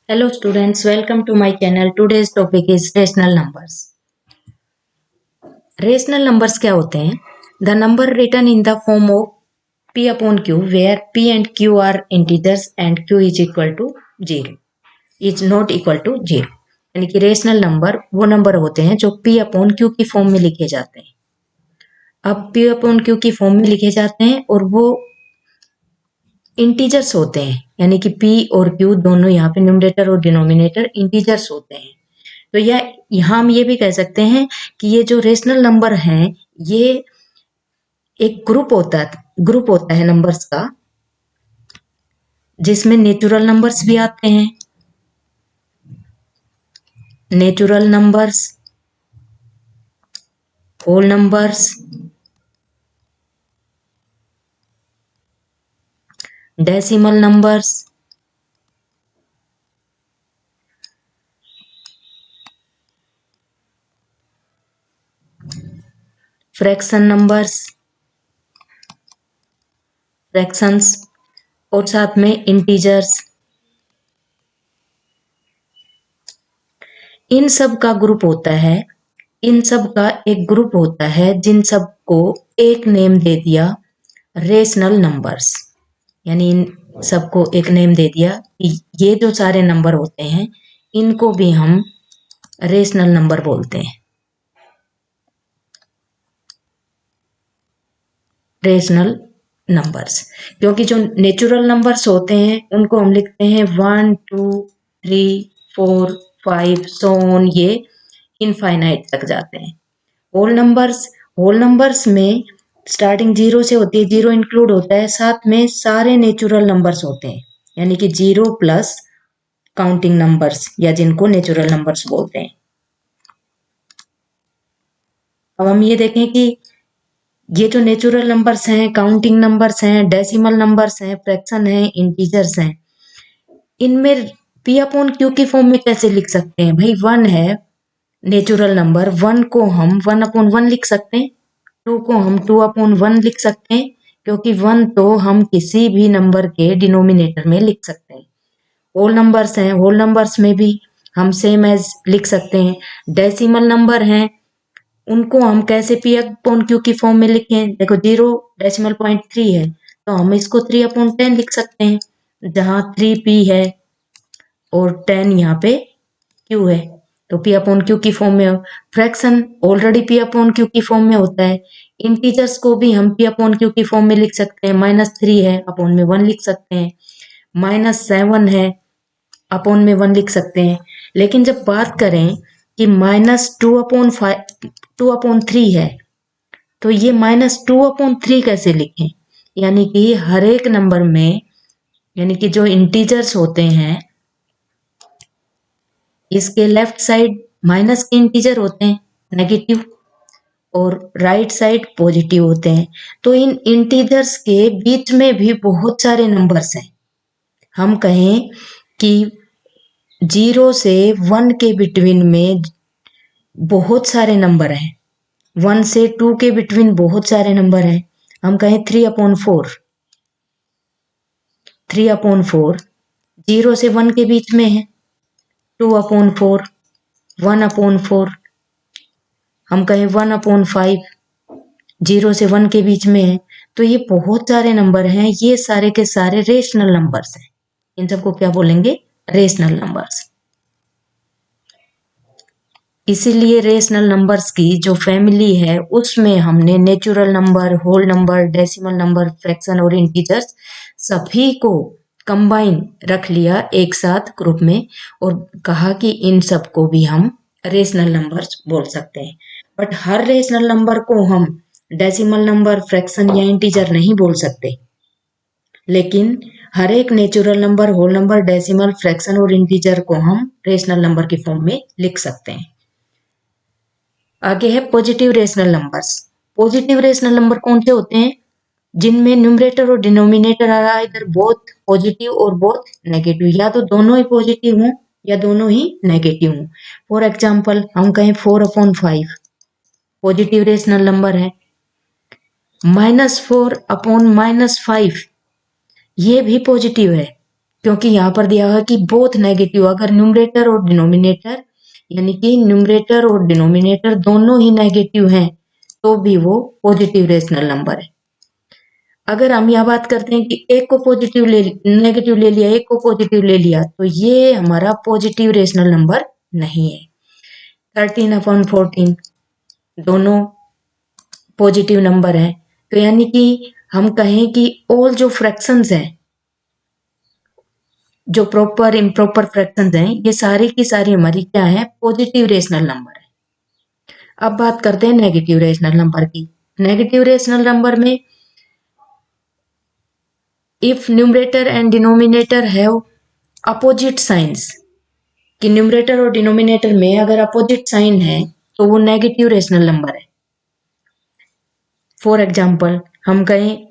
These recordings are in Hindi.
Hello students, welcome to my channel. Today's topic is rational numbers. Rational numbers क्या होते हैं? The number written in the form of P upon Q where P and Q are integers and Q is equal to 0 is not equal to 0. यानी कि रेशनल नंबर वो नंबर होते हैं जो P अपॉन Q की फॉर्म में लिखे जाते हैं. अब P अपॉन Q की फॉर्म में लिखे जाते हैं और वो इंटीजर्स होते हैं, यानी कि P और Q दोनों यहाँ पे न्यूमरेटर और डिनोमिनेटर इंटीजर्स होते हैं. तो यहाँ हम ये भी कह सकते हैं कि ये जो रेशनल नंबर हैं ये एक ग्रुप होता है नंबर्स का, जिसमें नेचुरल नंबर्स भी आते हैं. Natural numbers, whole numbers, decimal numbers, fraction numbers, fractions और साथ में इंटीजर्स. इन सब का ग्रुप होता है, इन सब का एक ग्रुप होता है जिन सबको एक नेम दे दिया रेशनल नंबर्स. यानी इन सबको एक नेम दे दिया कि ये जो सारे नंबर होते हैं इनको भी हम रेशनल नंबर बोलते हैं. रेशनल नंबर्स, क्योंकि जो नेचुरल नंबर्स होते हैं उनको हम लिखते हैं 1 2 3 4 5 सो ऑन, ये इनफाइनाइट तक जाते हैं. होल नंबर्स में स्टार्टिंग 0 से होती है, 0 इंक्लूड होता है, साथ में सारे नेचुरल नंबर्स होते हैं, यानी कि 0 प्लस काउंटिंग नंबर्स या जिनको नेचुरल नंबर्स बोलते हैं. अब हम ये देखें कि ये जो नेचुरल नंबर्स हैं, काउंटिंग नंबर्स हैं, डेसिमल नंबर्स हैं, फ्रैक्शन हैं, इंटीजर्स हैं, इनमें P अपॉन Q की फॉर्म में कैसे लिख सकते हैं? भाई 1 है नेचुरल नंबर, 1 को हम 1 अपॉन 1 लिख सकते हैं, 2 को हम 2 अपॉन 1 लिख सकते हैं, क्योंकि 1 तो हम किसी भी नंबर के डिनोमिनेटर में लिख सकते हैं. होल नंबर्स हैं, होल नंबर्स में भी हम सेम एज लिख सकते हैं. डेसिमल नंबर हैं, उनको हम कैसे P अपॉन Q की फॉर्म में लिखें? देखो 0.3 है तो हम इसको 3 अपॉन 10 लिख सकते हैं, जहां 3 P है और 10 यहाँ पे Q है, तो P अपॉन Q की फॉर्म में. Fraction already P upon Q की फॉर्म में होता है. इंटीजर्स को भी हम P अपॉन Q की फॉर्म में लिख सकते हैं. -3 है अपॉन में 1 लिख सकते हैं, -7 है अपॉन में 1 लिख सकते हैं. लेकिन जब बात करें कि -2 अपॉन 3 है तो ये -2 अपॉन 3 कैसे लिखें? यानी कि हर एक नंबर में, यानी कि जो इंटीजर्स होते हैं इसके लेफ्ट साइड माइनस के इंटीजर होते हैं नेगेटिव और राइट साइड पॉजिटिव होते हैं. तो इन इंटीजर्स के बीच में भी बहुत सारे नंबर्स हैं. हम कहें कि 0 से 1 के बिटवीन में बहुत सारे नंबर हैं, 1 से 2 के बिटवीन बहुत सारे नंबर हैं. हम कहें 3 अपॉन 4, 0 से 1 के बीच में है, 2 अपॉन 4, 1 अपॉन 4. हम कहें 1 अपॉन 5, 0 से 1 के बीच में है. तो ये बहुत सारे नंबर हैं, ये सारे के सारे रेशनल नंबर्स हैं. इन सबको क्या बोलेंगे? Rational numbers. इसीलिए रेशनल नंबर्स की जो फैमिली है उसमें हमने natural number, whole number, decimal number, fraction और इंटीजर्स सभी को कंबाइन रख लिया एक साथ ग्रुप में और कहा कि इन सबको भी हम रेशनल नंबर्स बोल सकते हैं. बट हर रेशनल नंबर को हम डेसिमल नंबर, फ्रैक्शन या इंटीजर नहीं बोल सकते, लेकिन हर एक natural number, whole number, decimal, fraction और इंटीजर को हम रेशनल नंबर की फॉर्म में लिख सकते हैं. आगे है positive rational numbers. Positive rational number कौन से होते हैं? जिनमें न्यूमरेटर और डिनोमिनेटर आ रहा है इधर बोथ पॉजिटिव और बोथ नेगेटिव, या तो दोनों ही पॉजिटिव हों या दोनों ही नेगेटिव हों. फॉर एग्जाम्पल हम कहें 4 अपॉन 5 पॉजिटिव रेशनल नंबर है. -4 अपॉन -5 ये भी पॉजिटिव है, क्योंकि यहाँ पर दिया हुआ है कि बोथ नेगेटिव, अगर न्यूमरेटर और डिनोमिनेटर यानी कि न्यूमरेटर और डिनोमिनेटर दोनों ही नेगेटिव हैं तो भी वो पॉजिटिव रेशनल नंबर है। अगर हम यहाँ बात करते हैं कि एक को पॉजिटिव नेगेटिव ले लिया, एक को पॉजिटिव ले लिया, तो ये हमारा पॉजिटिव रेशनल नंबर नहीं है। 13/14 दोनों पॉजिटिव नंबर है, तो यानी कि हम कहें कि ऑल जो फ्रैक्शंस हैं, जो प्रॉपर इम्प्रॉपर फ्रैक्शंस हैं, ये सारी की सारी हमारी क्या है, पॉजिटिव रेशनल नंबर है। अब बात करते हैं नेगेटिव रेशनल नंबर की। नेगेटिव रेशनल नंबर में if numerator and denominator have opposite signs, कि न्यूमरेटर और डिनोमिनेटर में अगर अपोजिट साइन है तो वो नेगेटिव रेशनल नंबर है। फॉर एग्जाम्पल हम कहें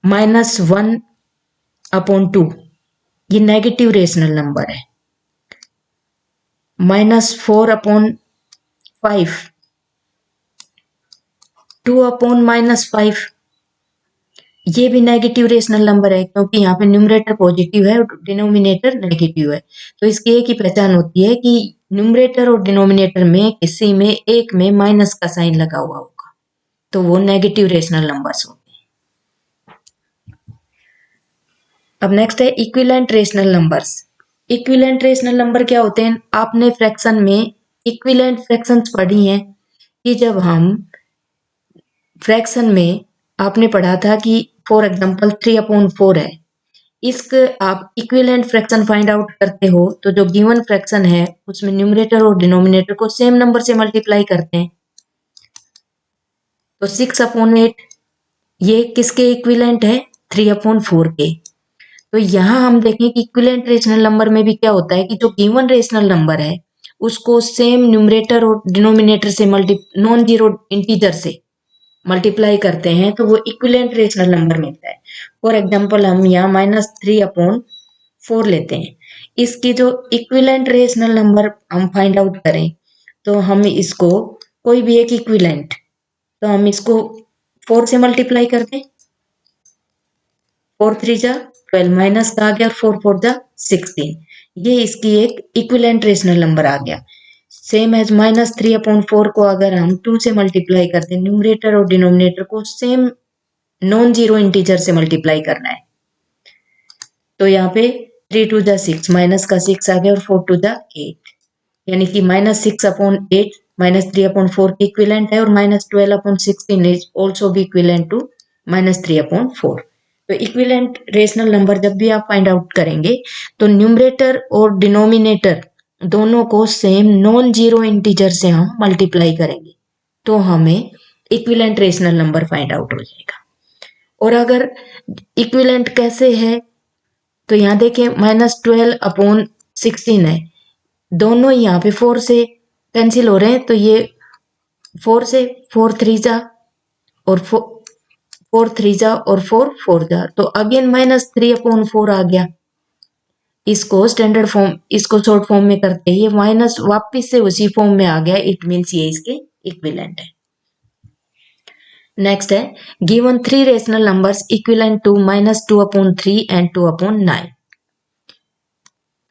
-1/2, ये नेगेटिव रेशनल नंबर है। -4/5, 2/-5, ये भी नेगेटिव रेशनल नंबर है, क्योंकि यहाँ पे न्यूमरेटर पॉजिटिव है और डिनोमिनेटर नेगेटिव है। तो इसकी एक ही पहचान होती है कि न्यूमरेटर और डिनोमिनेटर में किसी में एक में माइनस का साइन लगा हुआ होगा, तो वो नेगेटिव रेशनल नंबर्स होते हैं। अब नेक्स्ट है equivalent rational numbers. Equivalent rational number क्या होते हैं? आपने फ्रैक्शन में इक्विवेलेंट फ्रैक्शंस पढ़ी हैं कि जब हम फ्रैक्शन में आपने पढ़ा था कि फॉर एग्जांपल 3/4 है, इसका आप इक्विवेलेंट फ्रैक्शन फाइंड आउट करते हो तो जो गिवन फ्रैक्शन है उसमें न्यूमरेटर और डिनोमिनेटर को सेम नंबर से मल्टीप्लाई करते हैं। तो 6/8 ये किसके इक्विवेलेंट है? 3/4 के। तो यहाँ हम देखें कि इक्विवेलेंट रेशनल नंबर में भी क्या होता है कि जो गिवन रेशनल नंबर है उसको सेम न्यूमरेटर और डिनोमिनेटर से नॉन जीरो इंटीजर से मल्टीप्लाई करते हैं तो वो इक्विवेलेंट रेशनल नंबर मिलता है। फॉर एग्जांपल हम यहाँ -3/4 लेते हैं, इसकी जो इक्विवेलेंट रेशनल नंबर हम फाइंड आउट करें तो हम इसको कोई भी एक इक्विवेलेंट, तो हम इसको 4 से मल्टीप्लाई करते हैं, 4 3 जा 12 माइनस का आ गया और 4 4 जा 16, ये इसकी एक इक्विवेलेंट रेशनल नंबर आ गया। सेम एज -3/4 को अगर हम 2 से मल्टीप्लाई करते हैं, न्यूमरेटर और डिनोमिनेटर को सेम नॉन जीरो इंटीजर से मल्टीप्लाई करना है, तो यहाँ पे 3 2 जा 6, माइनस का 6 आ गया और 4 2 जा 8, यानी कि -6/8 -3/4 की इक्विवेलेंट है और -12/16 इज ऑल्सो भी इक्विवेलेंट टू -3/4। तो इक्विवेलेंट रेशनल नंबर जब भी आप फाइंड आउट करेंगे तो न्यूमरेटर और डिनोमिनेटर दोनों को सेम नॉन जीरो इंटीजर से हम मल्टीप्लाई करेंगे तो हमें equivalent rational number find out हो जाएगा। और अगर इक्विवेलेंट कैसे है तो यहाँ देखिए -12/16 है, दोनों यहाँ पे 4 से कैंसिल हो रहे हैं, तो ये 4 से 4 3 जा और 4 3 जा और 4 4 जा, तो अगेन -3/4 आ गया। इसको स्टैंडर्ड फॉर्म, इसको शॉर्ट फॉर्म में करते ही ये माइनस वापिस से उसी फॉर्म में आ गया, इट मीन्स ये इसके इक्विवेलेंट है। नेक्स्ट है given 3 rational numbers equivalent to -2/3 and 2/9।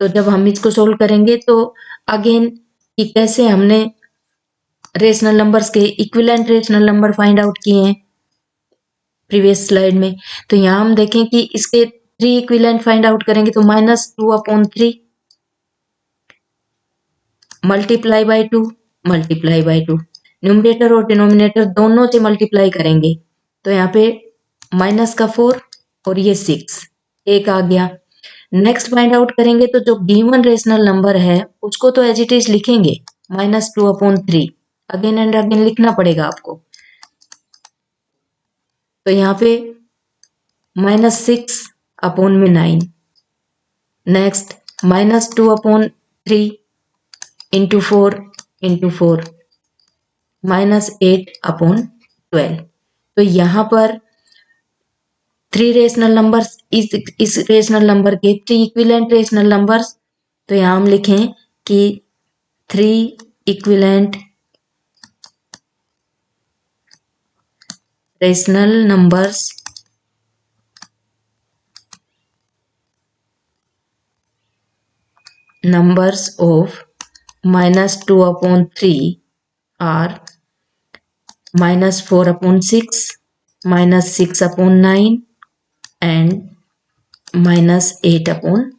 तो जब हम इसको सोल्व करेंगे तो अगेन कि कैसे हमने रेशनल नंबर्स के equivalent rational number find out किए हैं प्रीवियस स्लाइड में, तो यहाँ हम देखें कि इसके 3 इक्विवेलेंट फाइंड आउट करेंगे तो -2/3 multiply by 2 multiply by 2, numerator और डिनोमिनेटर दोनों से मल्टीप्लाई करेंगे तो यहाँ पे -4 और ये 6 एक आ गया। नेक्स्ट फाइंड आउट करेंगे तो जो गिवन रेशनल नंबर है उसको तो एज इट इज लिखेंगे -2/3, अगेन एंड अगेन लिखना पड़ेगा आपको, तो यहाँ पे -6/9, नेक्स्ट -2/3 इंटू 4 इंटू 4 -8/12। तो यहाँ पर 3 रेशनल नंबर्स, इस रेशनल नंबर के 3 इक्विवेलेंट रेशनल नंबर्स, तो यहाँ हम लिखें कि 3 equivalent rational numbers numbers of -2/3 are -4/6, -6/9 and -8/,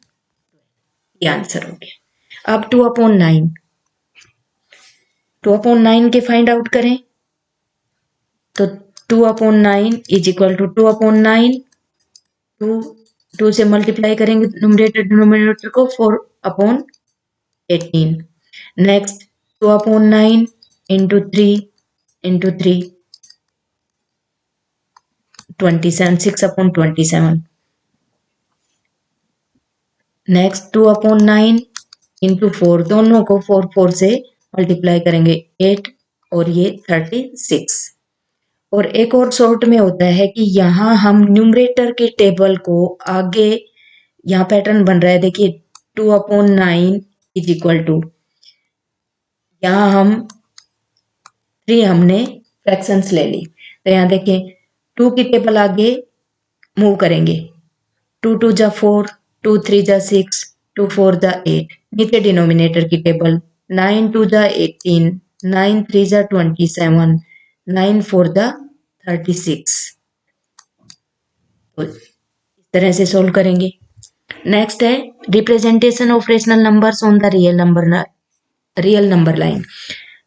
ये आंसर हो गया। अब 2/9, 2/9 के फाइंड आउट करें तो 2/9 इज इक्वल टू 2/9, 2 से मल्टीप्लाई करेंगे न्यूमरेटर डिनोमिनेटर को 4/18। Next 2/9 into 3 into 3 27, 6/27। Next 2/9 into 4, दोनों को 4 से मल्टीप्लाई करेंगे 8 और ये 36। और एक और शॉर्ट में होता है कि यहाँ हम न्यूमरेटर के टेबल को आगे, यहाँ पैटर्न बन रहा है देखिए 2/9 इज इक्वल टू, यहाँ हम 3 हमने फ्रैक्शंस ले ली, तो यहाँ देखिए 2 की टेबल आगे मूव करेंगे, 2 2 जा 4, 2 3 जा 6, 2 4 जा 8। नीचे डिनोमिनेटर की टेबल 9 2 जा 18, 9 3 जा 27, 9 4 जा 36। तो इस तरह से सोल्व करेंगे। नेक्स्ट है representation of rational numbers on the real number line.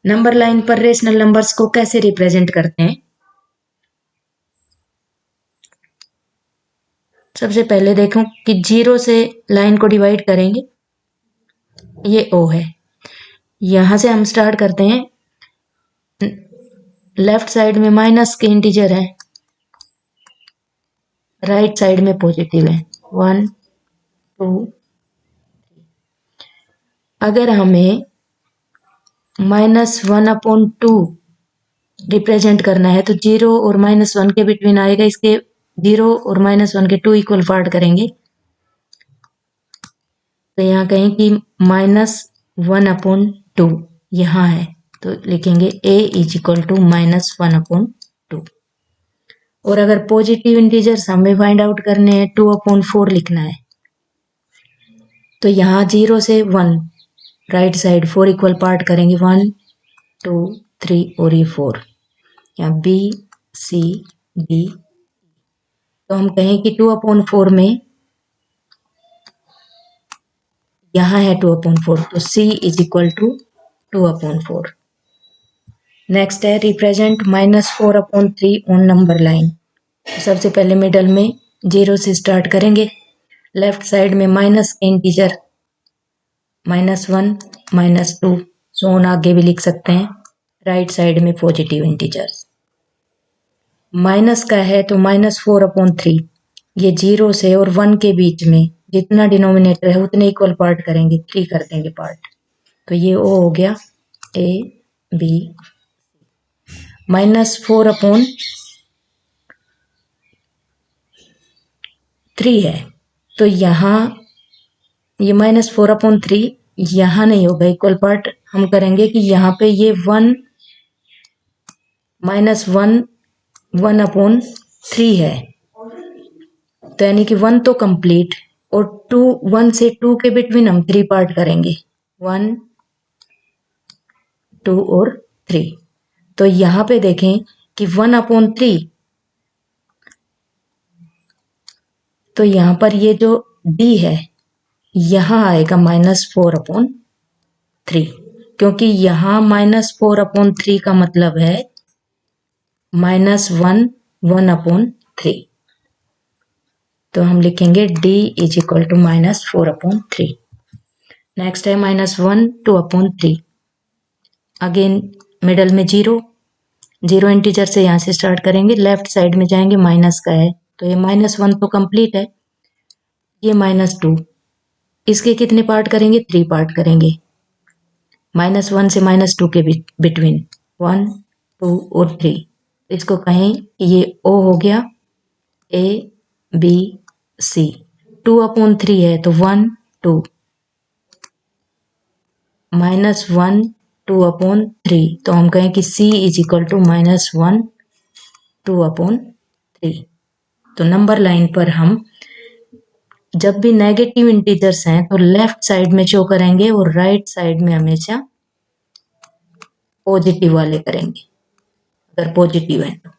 Number line पर रेशनल नंबर्स को कैसे रिप्रेजेंट करते हैं? सबसे पहले देखो कि 0 से लाइन को डिवाइड करेंगे, ये O है। यहां से हम स्टार्ट करते हैं, लेफ्ट साइड में माइनस के इंटीजर है, राइट साइड में पॉजिटिव है 1 2। अगर हमें -1/2 रिप्रेजेंट करना है तो 0 और -1 के बिटवीन आएगा, इसके 0 और -1 के 2 इक्वल पार्ट करेंगे, तो यहाँ कहें कि -1/2 यहाँ है, तो लिखेंगे a इज इक्वल टू -1/2। और अगर पॉजिटिव इंटीजर्स हमें फाइंड आउट करने हैं, 2/4 लिखना है, तो यहाँ 0 से 1 राइट साइड 4 इक्वल पार्ट करेंगे, 1 2 3 और ये 4, यहाँ B C D। तो हम कहें कि 2/4 में यहाँ है 2/4, तो C is equal to 2/4। Next है रिप्रेजेंट -4/3 ऑन नंबर लाइन। सबसे पहले मिडल में 0 से स्टार्ट करेंगे, लेफ्ट साइड में माइनस के इंटीजर -1 -2 सोन आगे भी लिख सकते हैं, राइट साइड में पॉजिटिव इंटीजर्स। माइनस का है तो -4/3, ये 0 से और 1 के बीच में जितना डिनोमिनेटर है उतने इक्वल पार्ट करेंगे, 3 कर देंगे पार्ट, तो ये O हो गया A B। -4/3 है, तो यहाँ ये -4/3 यहाँ नहीं होगा इक्वल पार्ट, हम करेंगे कि यहाँ पे ये 1 -1 1/3 है, तो यानी कि 1 तो कंप्लीट, और 2 1 से 2 के बिटवीन हम 3 पार्ट करेंगे, 1 2 और 3। तो यहाँ पे देखें कि 1/3, तो यहाँ पर ये जो D है यहाँ आएगा -4/3, क्योंकि यहाँ -4/3 का मतलब है -1 1/3, तो हम लिखेंगे D is equal to -4/3। Next है -1 2/3, अगेन मिडल में 0 इंटीजर से यहाँ से स्टार्ट करेंगे, लेफ्ट साइड में जाएंगे, माइनस का है, तो ये -1 तो कंप्लीट है, ये -2, इसके कितने पार्ट करेंगे, 3 पार्ट करेंगे, -1 से -2 के बिटवीन 1 2 और 3। इसको कहें कि ये O हो गया A B C। 2/3 है तो 1 2 -1 2/3, तो हम कहें कि C इज इक्वल टू -1 2/3। तो नंबर लाइन पर हम जब भी नेगेटिव इंटीजर्स हैं तो लेफ्ट साइड में शो करेंगे और राइट साइड में हमेशा पॉजिटिव वाले करेंगे अगर पॉजिटिव है तो।